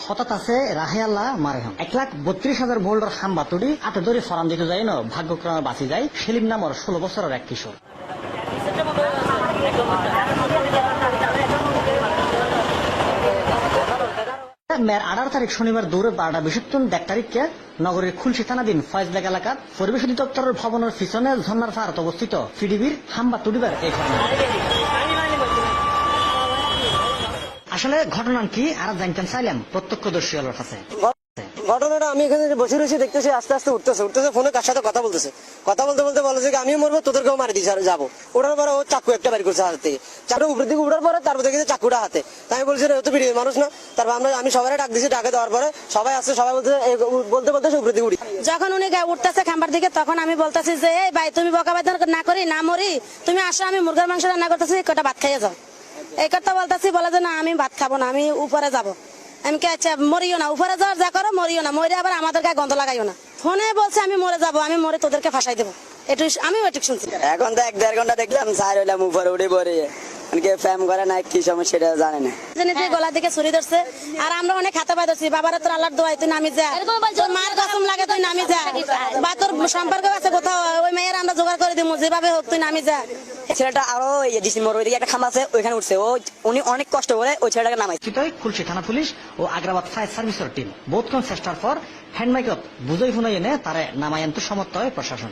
হঠাৎ আছে রাহে আল্লাহ মারে 1,32,000 ভোল্টের খাম্বা তুড়ি হাতে ধরে ফরাম দিতে যায় না ভাগ্যক্রমে বাঁচি যায় সেলিম নামর 16 বছরের এক কিশোর। মেয়ের 18 তারিখ শনিবার দৌড়ে 12টা 20 তারিখকে নগরের খুলশি থানাধীন ফয়েজবাগ এলাকার পরিবেশ অধিদপ্তরের ভবনের পিছনে ঝর্ণার পাহাড়ে অবস্থিত পিডিবির হাম্বা তুড়িবার এই ঘটনা। আসলে ঘটনা কি আর জানতে চাইলাম প্রত্যক্ষদর্শীদের কাছে। ঘটনাটা আমি এখানে বসে রয়েছি দেখতেছি আস্তে আস্তে উঠতেছে ফোনে কার সাথে কথা বলতে বলতে বলেছে যে আমিও মরবো তোদেরকেও মারি দিয়েছে যাবো। ওঠার পরে ও চাকু একটা বের করছে হাত থেকে, চাকুটা উপরের দিকে উঠার পরে তারপর দেখেছে চাকুটা হাতে। তাই আমি বলছি ও তো পিড়িয়ে মানুষ না। তারপর আমি সবাই ডাক দিয়েছি, ডাকে দেওয়ার পরে সবাই আসছে, সবাই বলতে সে উপরের দিকে উঠি। যখন উনি উঠতেছে খাম্বার দিকে তখন আমি বলতেছি যে এই ভাই তুমি বকাবাদ না করি না মরি, তুমি আসো আমি মুরগার মাংস রান্না করতেছি কটা ভাত খাইয়ে যাও। এই কথা বলতেছি, বলে যে না আমি ভাত খাবো না, আমি উপরে যাবো। আমি কে আচ্ছা মরিও না, উপরে যাওয়ার যা করো মরিও না, মরে আবার আমাদের গায়ে গন্ধ লাগাইও না। ফোনে বলছে আমি মরে যাবো, আমি মরে তোদেরকে ফাঁসাই দেবো। আমি ওইটুক শুনছি। এখন তো 1-1.5 ঘন্টা দেখলাম সার হইলাম উপরে উঠে পড়ে ফ্যাম করে না কি সমস্যা সেটা জানে না। গলা দিকে ছুরি ধরছে আর আমরা অনেক হাতে পাই ধরছি, বাবারা তোর আল্লাহর দোয়াই তুই নামি যা, তোর মার কসম লাগে তুই নামি যা, বা তোর সম্পর্ক আছে কোথাও ওই মেয়ের আমরা জোগাড় করে দিব, যেভাবে হোক তুই নামি যা। ছেলেটা আরো ডিসেম্বর ওইদিকে একটা খাম্বা আছে ওইখানে উঠছে, উনি অনেক কষ্ট করে ওই ছেলেটাকে নামাই। খুলশি থানা পুলিশ ও আগ্রাবাদ ফায়ার সার্ভিসের টিম বোধ চেষ্টার পর হ্যান্ডমাইকত বুঝাই শুনাই এনে তারে নামাই আনতে সমর্থ হয় প্রশাসন।